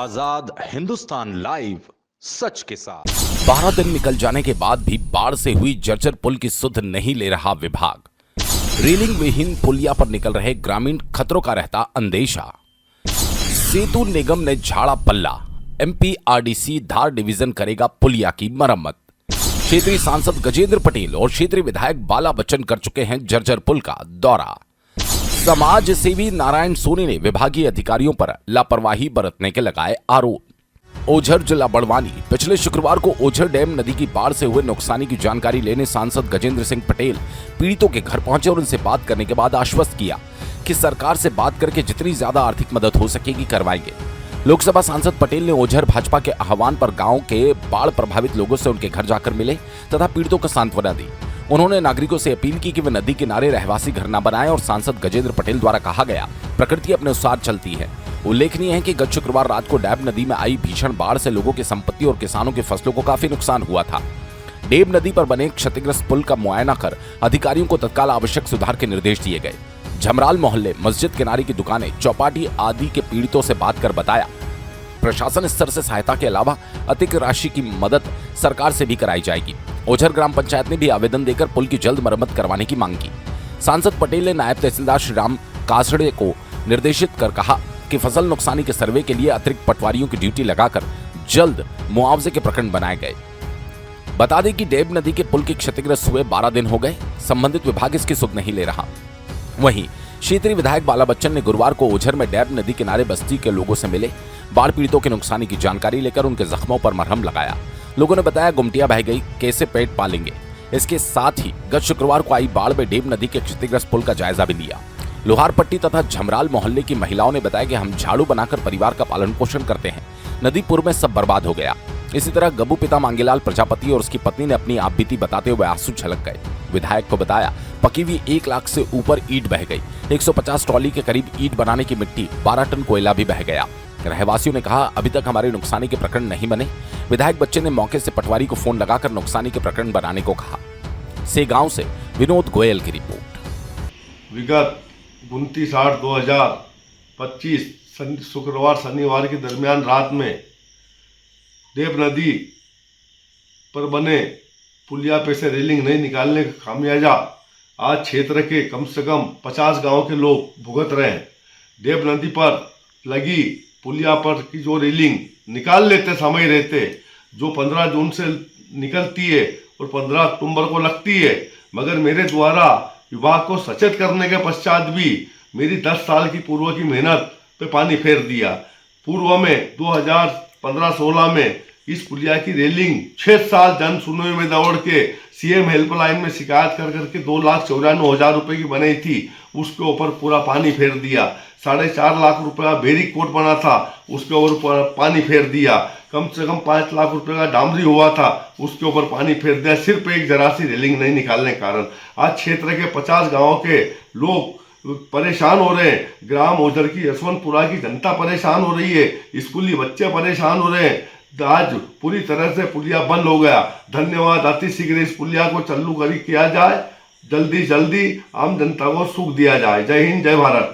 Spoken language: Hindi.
आजाद हिंदुस्तान लाइव, सच के साथ। 12 दिन निकल जाने के बाद भी बाढ़ से हुई जर्जर पुल की सुध नहीं ले रहा विभाग। रेलिंग विहीन पुलिया पर निकल रहे ग्रामीण खतरों का रहता अंदेशा। सेतु निगम ने झाड़ा पल्ला, एमपीआरडीसी धार डिवीजन करेगा पुलिया की मरम्मत। क्षेत्रीय सांसद गजेंद्र पटेल और क्षेत्रीय विधायक बाला बच्चन कर चुके हैं जर्जर पुल का दौरा। समाज सेवी नारायण सोनी ने विभागीय अधिकारियों पर लापरवाही बरतने के लगाए आरोप। ओझर जिला बड़वानी पिछले शुक्रवार को ओझर डैम नदी की बाढ़ से हुए नुकसानी की जानकारी लेने सांसद गजेंद्र सिंह पटेल पीड़ितों के घर पहुंचे और उनसे बात करने के बाद आश्वस्त किया कि सरकार से बात करके जितनी ज्यादा आर्थिक मदद हो सकेगी करवाएंगे। लोकसभा सांसद पटेल ने ओझर भाजपा के आह्वान पर गांव के बाढ़ प्रभावित लोगों से उनके घर जाकर मिले तथा पीड़ितों को सांत्वना दी। उन्होंने नागरिकों से अपील की कि वे नदी किनारे रहवासी घर न बनाएं और सांसद गजेंद्र पटेल द्वारा कहा गया प्रकृति अपने अनुसार चलती है। उल्लेखनीय है कि गत शुक्रवार रात को डैम नदी में आई भीषण बाढ़ से लोगों की संपत्ति और किसानों की फसलों को काफी नुकसान हुआ था। डेम नदी पर बने क्षतिग्रस्त पुल का मुआयना कर अधिकारियों को तत्काल आवश्यक सुधार के निर्देश दिए गए। झमराल मोहल्ले, मस्जिद किनारे की दुकानें, चौपाटी आदि के पीड़ितों से बात कर बताया प्रशासन स्तर से सहायता के अलावा अतिरिक्त राशि की मदद सरकार से भी कराई जाएगी। ओझर ग्राम पंचायत ने भी आवेदन देकर पुल की जल्द मरम्मत करवाने की मांग की। सांसद पटेल ने नायब तहसीलदार श्रीराम कासड़े को निर्देशित कर कहा कि फसल नुकसानी के सर्वे के लिए अतिरिक्त पटवारियों की ड्यूटी लगाकर जल्द मुआवजे के प्रकरण बनाए गए। बता दें कि डेम नदी के पुल के क्षतिग्रस्त हुए 12 दिन हो गए, संबंधित विभाग इसकी सुध नहीं ले रहा। वहीं क्षेत्रीय विधायक बाला बच्चन ने गुरुवार को ओझर में डैम नदी किनारे बस्ती के लोगों से मिले, बाढ़ पीड़ितों के नुकसानी की जानकारी लेकर उनके जख्मों पर मरहम लगाया। लोगों ने बताया गुमटिया बह गई, कैसे पेट पालेंगे। इसके साथ ही गत शुक्रवार को आई बाढ़ में डेम नदी के क्षतिग्रस्त पुल का जायजा भी लिया। लोहारपट्टी तथा झमराल मोहल्ले की महिलाओं ने बताया कि हम झाड़ू बनाकर परिवार का पालन पोषण करते हैं, नदी पूर्व में सब बर्बाद हो गया। इसी तरह गबू पिता मांगेलाल प्रजापति और उसकी पत्नी ने अपनी आपबीती बताते हुए आंसू छलक गए। विधायक को बताया पकी हुई 1 लाख से ऊपर ईंट बह गई, 150 ट्रॉली के करीब ईंट बनाने की मिट्टी, 12 टन कोयला भी बह गया। रहवासियों ने कहा अभी तक हमारे नुकसानी के प्रकरण नहीं बने। विधायक बच्चन ने मौके से पटवारी को फोन लगाकर नुकसानी के प्रकरण बनाने को कहा। से गांव से विनोद गोयल की रिपोर्ट। विगत 29/8/2025 शुक्रवार शनिवार के दरमियान रात में देव नदी पर बने पुलिया पे से रेलिंग नहीं निकालने का खामियाजा आज क्षेत्र के कम से कम 50 गांव के लोग भुगत रहे हैं। देव नदी पर लगी पुलिया पर की जो रेलिंग निकाल लेते समय रहते, जो 15 जून से निकलती है और 15 अक्टूबर को लगती है, मगर मेरे द्वारा विभाग को सचेत करने के पश्चात भी मेरी 10 साल की पूर्व की मेहनत पे पानी फेर दिया। पूर्व में 2015-16 में इस पुलिया की रेलिंग 6 साल जन सुनवाई में दौड़ के सीएम हेल्पलाइन में शिकायत कर करके 2,94,000 रुपए की बनाई थी, उसके ऊपर पूरा पानी फेर दिया। 4.5 लाख रुपए का बेरिक कोट बना था, उसके ऊपर पानी फेर दिया। कम से कम 5 लाख रुपए का डामरी हुआ था, उसके ऊपर पानी फेर दिया, सिर्फ एक जरा सी रेलिंग नहीं निकालने के कारण। आज क्षेत्र के 50 गाँव के लोग परेशान हो रहे हैं। ग्राम ओझर की यशवंतपुरा की जनता परेशान हो रही है, स्कूली बच्चे परेशान हो रहे हैं। आज पूरी तरह से पुलिया बंद हो गया। धन्यवाद। अति शीघ्र इस पुलिया को चालू किया जाए, जल्दी जल्दी आम जनता को सुख दिया जाए। जय हिंद, जय भारत।